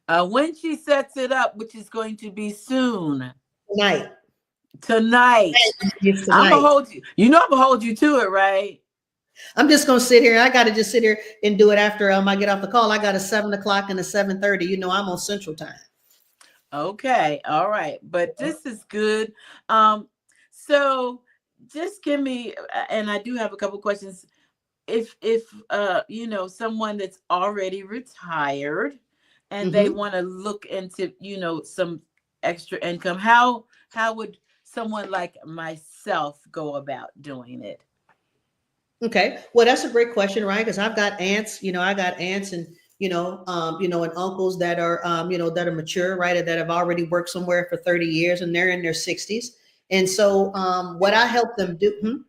When she sets it up, which is going to be soon. Tonight. I'm gonna hold you. You know I'm gonna hold you to it, right? I'm just gonna sit here. I gotta just sit here and do it after I get off the call. I got a 7 o'clock and a 7:30. You know, I'm on Central Time. Okay, all right. But this is good. So just give me, and I do have a couple questions. If you know, someone that's already retired and they want to look into, you know, some extra income, how would someone like myself go about doing it? Okay, well, that's a great question, right? Because I've got aunts, I got aunts and and uncles that are that are mature, right, and that have already worked somewhere for 30 years, and they're in their 60s. And so what I help them do.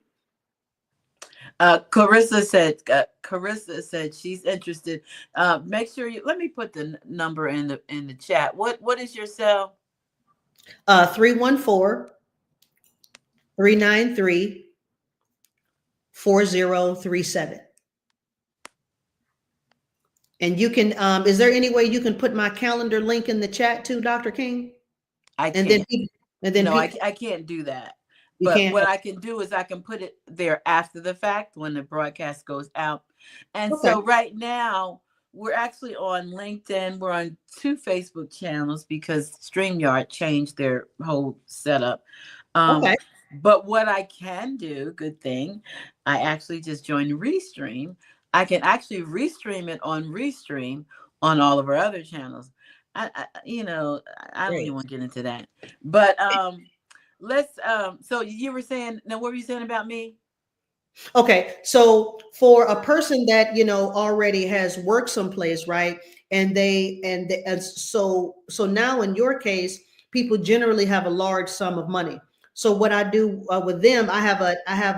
Carissa said she's interested. Make sure you let me put the number in the chat. What is your cell? 314-393-4037. And you can, is there any way you can put my calendar link in the chat too, Dr. King? I can't. I can't do that. But what I can do is I can put it there after the fact when the broadcast goes out. And so right now we're actually on LinkedIn. We're on 2 Facebook channels because StreamYard changed their whole setup. But what I can do, good thing, I actually just joined Restream. I can actually restream it on Restream on all of our other channels. I don't even want to get into that. But let's so you were saying, now what were you saying about me? Okay, so for a person that already has worked someplace, right? And so now in your case, people generally have a large sum of money. So what I do with them, I have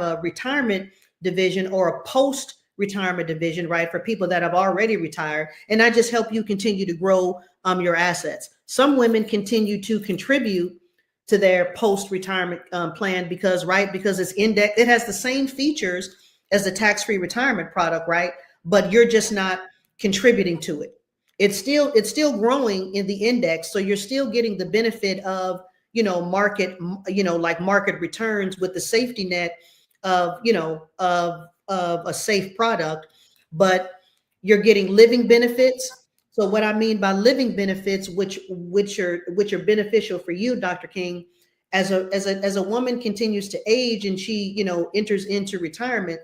a retirement division or a post-retirement division, right, for people that have already retired, and I just help you continue to grow your assets. Some women continue to contribute to their post-retirement plan because it's indexed. It has the same features as the tax-free retirement product, right? But you're just not contributing to it. It's still growing in the index, so you're still getting the benefit of market returns with the safety net of a safe product, but you're getting living benefits. So what I mean by living benefits, which are beneficial for you, Dr. King, as a woman continues to age and she enters into retirement,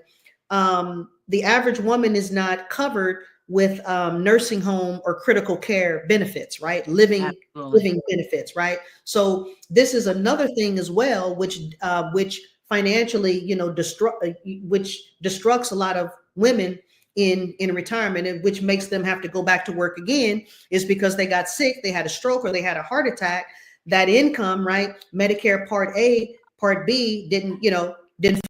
the average woman is not covered with nursing home or critical care benefits, right? Living benefits, right? So this is another thing as well, which financially, which destructs a lot of women in retirement, and which makes them have to go back to work again, is because they got sick, they had a stroke, or they had a heart attack. That income, right? Medicare Part A, Part B didn't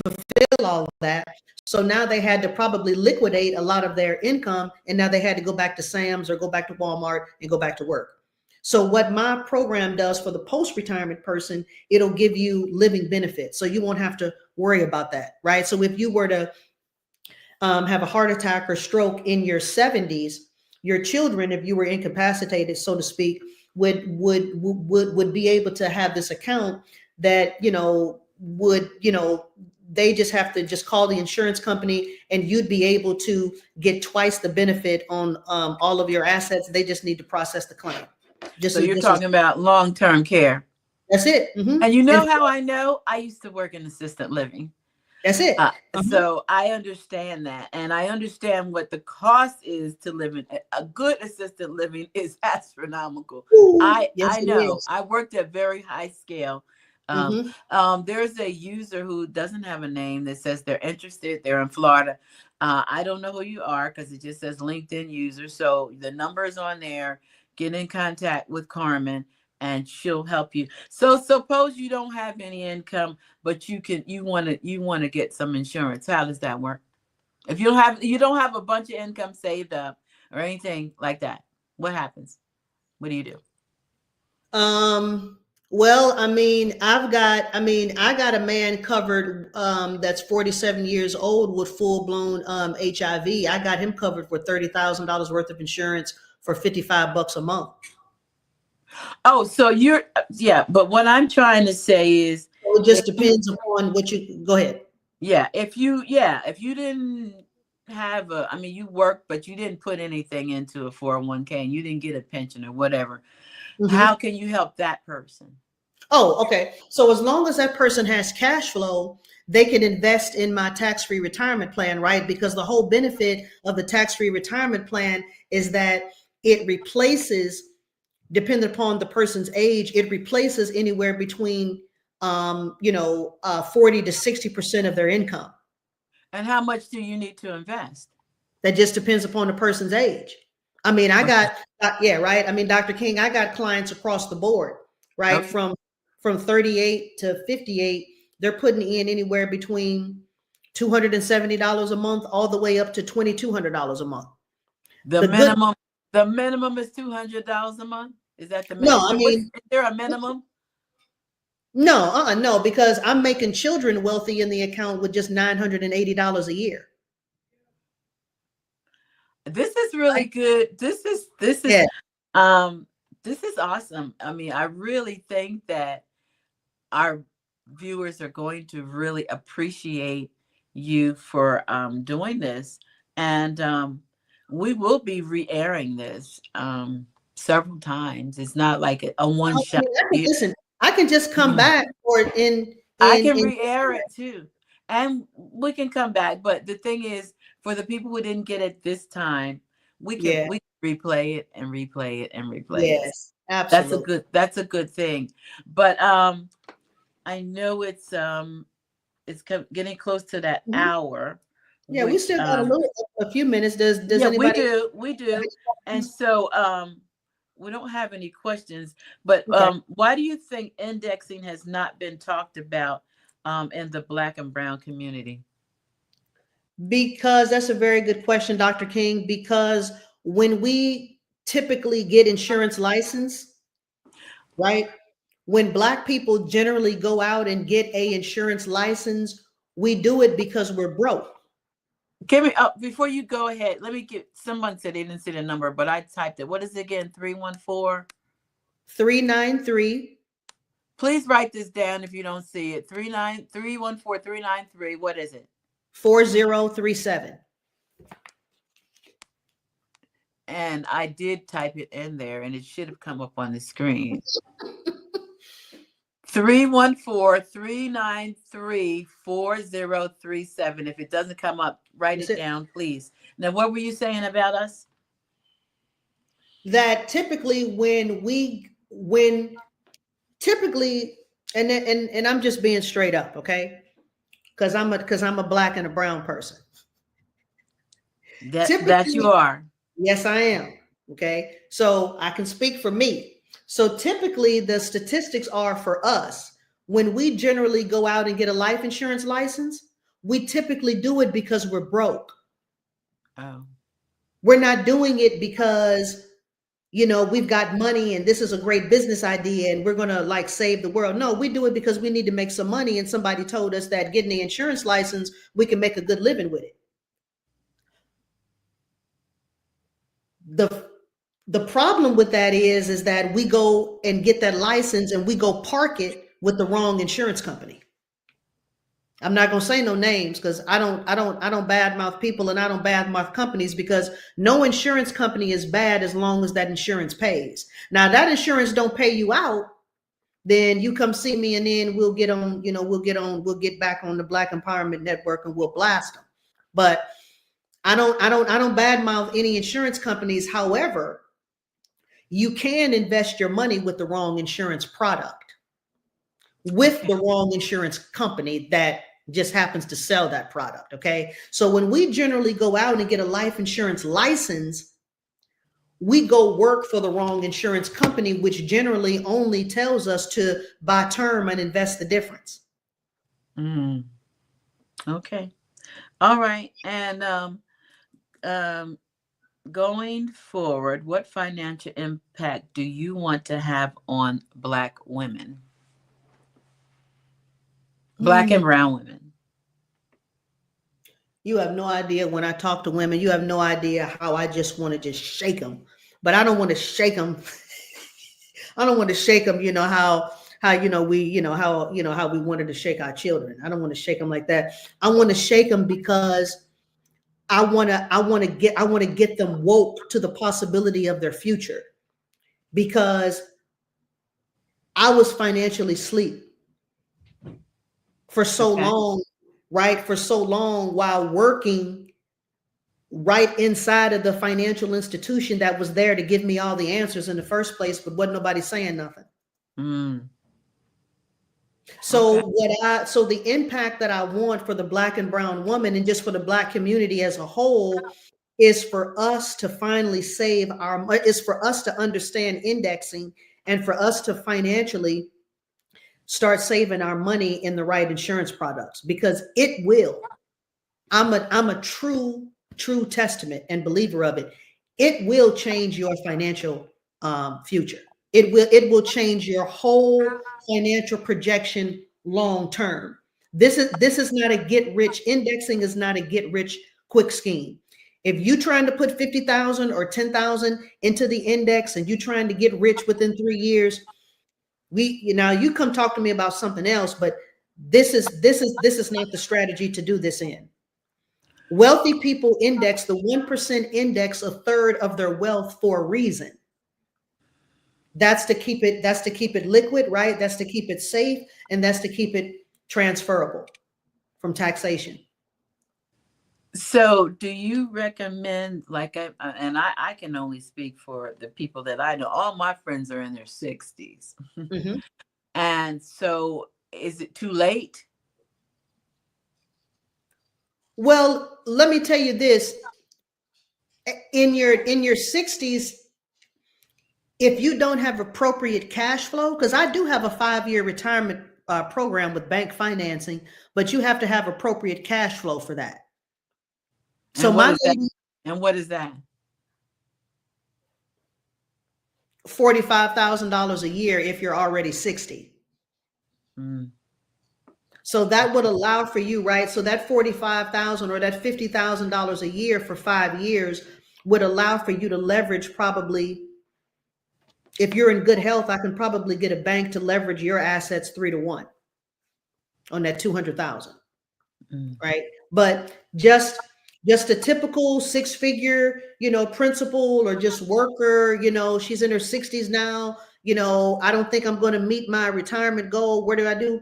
fulfill all of that. So now they had to probably liquidate a lot of their income, and now they had to go back to Sam's or go back to Walmart and go back to work. So what my program does for the post-retirement person, it'll give you living benefits. So you won't have to worry about that, right? So if you were to have a heart attack or stroke in your 70s, your children, if you were incapacitated, so to speak, would be able to have this account that they just have to just call the insurance company, and you'd be able to get twice the benefit on all of your assets. They just need to process the claim. So you're talking about long-term care. That's it. And you know how I know? I used to work in assisted living. That's it. So I understand that. And I understand what the cost is to live in a good assisted living is astronomical. Yes, I it know. is. I worked at very high scale. There's a user who doesn't have a name that says they're interested. They're in Florida. I don't know who you are because it just says LinkedIn user. So the number is on there. Get in contact with Carmen and she'll help you. So suppose you don't have any income, but you want to get some insurance. How does that work? If you don't have a bunch of income saved up or anything like that, what happens? What do you do? Well, I got a man covered that's 47 years old with full-blown HIV. I got him covered for $30,000 worth of insurance for $55 a month. Oh, so but what I'm trying to say is it just depends upon what you go ahead. Yeah, if you didn't have you worked, but you didn't put anything into a 401k and you didn't get a pension or whatever, how can you help that person? Oh, okay. So as long as that person has cash flow, they can invest in my tax-free retirement plan, right? Because the whole benefit of the tax-free retirement plan is that it replaces, depending upon the person's age, it replaces anywhere between 40 to 60% of their income. And how much do you need to invest? That just depends upon the person's age. Right. Dr. King, I got clients across the board, right? Okay. From 38 to 58, they're putting in anywhere between $270 a month all the way up to $2,200 a month. The minimum is $200 a month. Is that the minimum? No, is there a minimum? No, because I'm making children wealthy in the account with just $980 a year. This is really good. This is awesome. I really think that our viewers are going to really appreciate you for doing this, and we will be re-airing this several times. It's not like a one shot. Listen, I can just come back for it I can re-air it too, and we can come back. But the thing is, for the people who didn't get it this time, we can replay it and replay it and replay it. Yes, absolutely. That's a good thing. But I know it's getting close to that hour. Yeah, we still got a few minutes. Does anybody? We do. And so we don't have any questions, but why do you think indexing has not been talked about in the Black and Brown community? Because that's a very good question, Dr. King, because when we typically get insurance license, right? When Black people generally go out and get a insurance license, we do it because we're broke. Give me before you go ahead. Let me get. Someone said they didn't see the number, but I typed it. What is it again? 314-393. Please write this down if you don't see it. 314-393. What is it? 4037. And I did type it in there, and it should have come up on the screen. 314-393-4037. If it doesn't come up, write it down, please. Now, what were you saying about us? That typically and I'm just being straight up, okay? Because I'm a Black and a brown person. That you are. Yes, I am. Okay, so I can speak for me. So typically the statistics are for us, when we generally go out and get a life insurance license, we typically do it because we're broke. Oh. We're not doing it because, we've got money and this is a great business idea and we're going to save the world. No, we do it because we need to make some money. And somebody told us that getting the insurance license, we can make a good living with it. The problem with that is that we go and get that license and we go park it with the wrong insurance company. I'm not going to say no names because I don't badmouth people and I don't badmouth companies, because no insurance company is bad as long as that insurance pays. Now, that insurance don't pay you out, then you come see me, and then we'll get on, we'll get back on the Black Empowerment Network and we'll blast them. But I don't badmouth any insurance companies. However, you can invest your money with the wrong insurance product, with the wrong insurance company that just happens to sell that product. Okay. So when we generally go out and get a life insurance license, we go work for the wrong insurance company, which generally only tells us to buy term and invest the difference. Okay. All right. And going forward, what financial impact do you want to have on Black women? Black and brown women. You have no idea, when I talk to women, you have no idea how I just want to just shake them. But I don't want to shake them. I don't want to shake them, how we wanted to shake our children. I don't want to shake them like that. I want to shake them because I want to get them woke to the possibility of their future, because I was financially asleep for so long, right? For so long, while working right inside of the financial institution that was there to give me all the answers in the first place, but wasn't nobody saying nothing. So the impact that I want for the Black and brown woman, and just for the Black community as a whole, is for us to finally is for us to understand indexing, and for us to financially start saving our money in the right insurance products, because it will. I'm a true testament and believer of it. It will change your financial future. It will change your whole financial projection long term. This is not a get rich. Indexing is not a get rich quick scheme. If you're trying to put 50,000 or 10,000 into the index and you're trying to get rich within 3 years, you come talk to me about something else. But this is not the strategy to do this in. Wealthy people index, the 1% index, a third of their wealth for a reason. That's to keep it liquid, right? That's to keep it safe, and that's to keep it transferable from taxation. So do you recommend, I can only speak for the people that I know, all my friends are in their 60s. Mm-hmm. And so is it too late? Well, let me tell you this. In your 60s, if you don't have appropriate cash flow, because I do have a 5-year retirement program with bank financing, but you have to have appropriate cash flow for that. So and what is that? $45,000 a year if you're already 60. So that would allow for you, right? So that $45,000 or that $50,000 a year for 5 years would allow for you to leverage, probably, if you're in good health, I can probably get a bank to leverage your assets 3-to-1 on that 200,000, right? But just a typical 6-figure, principal, or just worker, she's in her 60s now, I don't think I'm going to meet my retirement goal. What do I do?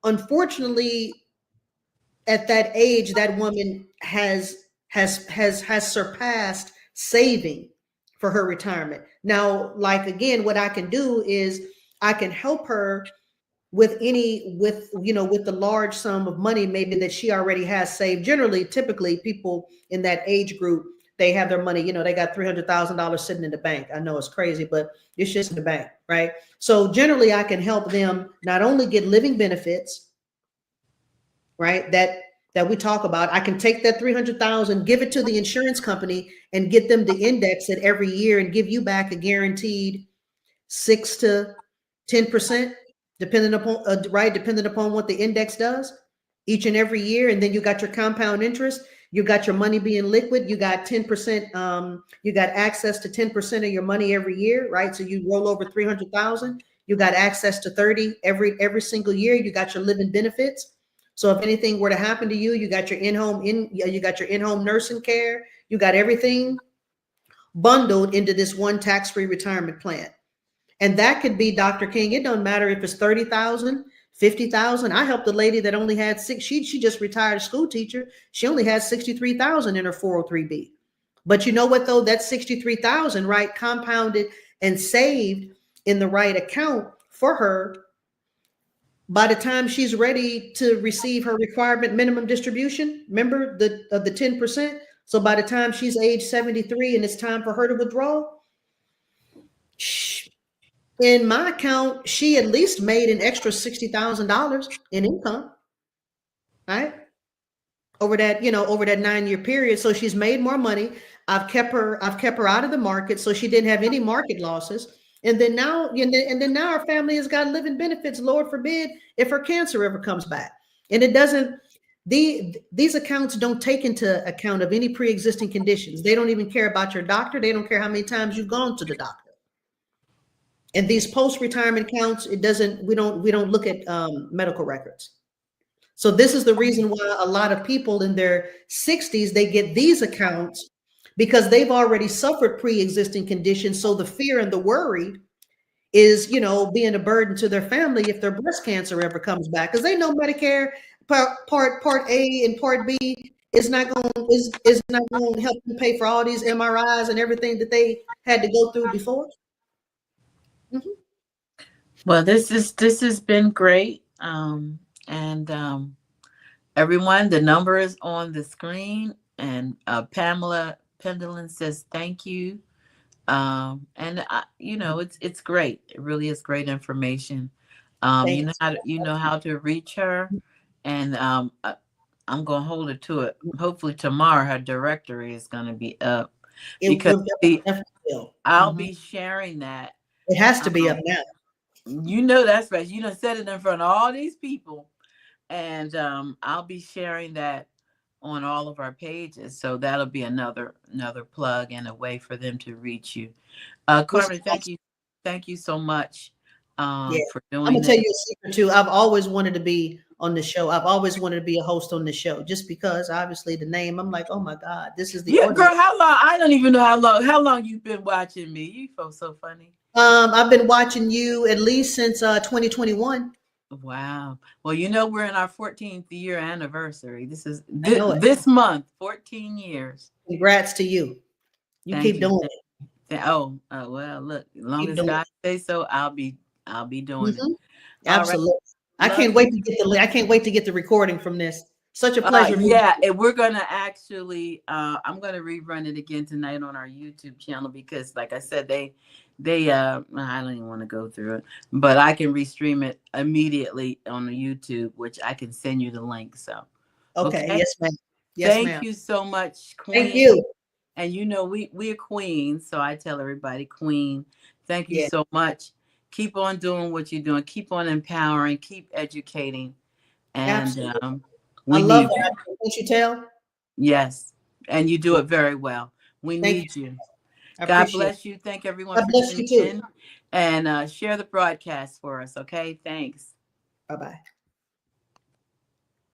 Unfortunately, at that age, that woman has surpassed saving for her retirement. Now, again, what I can do is I can help her with the large sum of money maybe that she already has saved. Typically people in that age group, they have their money, they got $300,000 sitting in the bank. I know it's crazy, but it's just in the bank, right? So generally I can help them not only get living benefits, right, that we talk about. I can take that 300,000, give it to the insurance company, and get them to index it every year and give you back a guaranteed 6 to 10%, depending upon what the index does each and every year. And then you got your compound interest. You got your money being liquid. You got 10%. You got access to 10% of your money every year, right? So you roll over 300,000. You got access to 30 every single year. You got your living benefits. So if anything were to happen to you, you got your in-home nursing care. You got everything bundled into this one tax-free retirement plan. And that could be, Dr. King, it don't matter if it's 30,000, 50,000. I helped a lady that only had she just retired school teacher. She only had 63,000 in her 403B. But you know what though? That 63,000, right, compounded and saved in the right account for her. By the time she's ready to receive her requirement minimum distribution, remember the 10%. So by the time she's age 73 and it's time for her to withdraw, in my account, she at least made an extra $60,000 in income, right? Over that 9-year period. So she's made more money. I've kept her out of the market, so she didn't have any market losses. And then now our family has got living benefits, Lord forbid, if her cancer ever comes back. And it doesn't, these accounts don't take into account of any pre-existing conditions. They don't even care about your doctor. They don't care how many times you've gone to the doctor. And these post-retirement accounts, we don't look at medical records. So this is the reason why a lot of people in their 60s, they get these accounts because they've already suffered pre-existing conditions. So the fear and the worry is, being a burden to their family if their breast cancer ever comes back, because they know Medicare part A and part B is not going to help them pay for all these MRIs and everything that they had to go through before. Mm-hmm. Well, this has been great. Everyone, the number is on the screen, and Pamela Pendleton says thank you. It's great. It really is great information. You know how to reach her, and I'm gonna hold her to it. Hopefully tomorrow her directory is gonna be up, because I'll be sharing that. It has to be up now. That's right. You done said it in front of all these people. And I'll be sharing that on all of our pages. So that'll be another plug and a way for them to reach you. Carmen, thank you so much for doing that. I'm gonna tell you a secret too. I've always wanted to be on the show. I've always wanted to be a host on the show, just because obviously the name, I'm like, oh my God, this is the audience. Girl, how long? I don't even know how long you've been watching me. You folks so funny. I've been watching you at least since 2021. Wow. Well, we're in our 14th year anniversary. This is this month, 14 years. Congrats to you. You keep doing it. Oh, well, look, as long as God says so, I'll be doing it. Absolutely. Right. I can't wait to get the recording from this. Such a pleasure. And we're going to actually, I'm going to rerun it again tonight on our YouTube channel, because like I said, I don't even want to go through it, but I can restream it immediately on the YouTube, which I can send you the link. So, okay. Yes, ma'am. Thank you so much, Queen. Thank you. And we're queens, so I tell everybody, Queen, thank you so much. Keep on doing what you're doing. Keep on empowering. Keep educating. And I love that. Can't you tell? Yes, and you do it very well. We need you. God bless you. Thank everyone for tuning in, and share the broadcast for us. Okay, thanks. Bye-bye.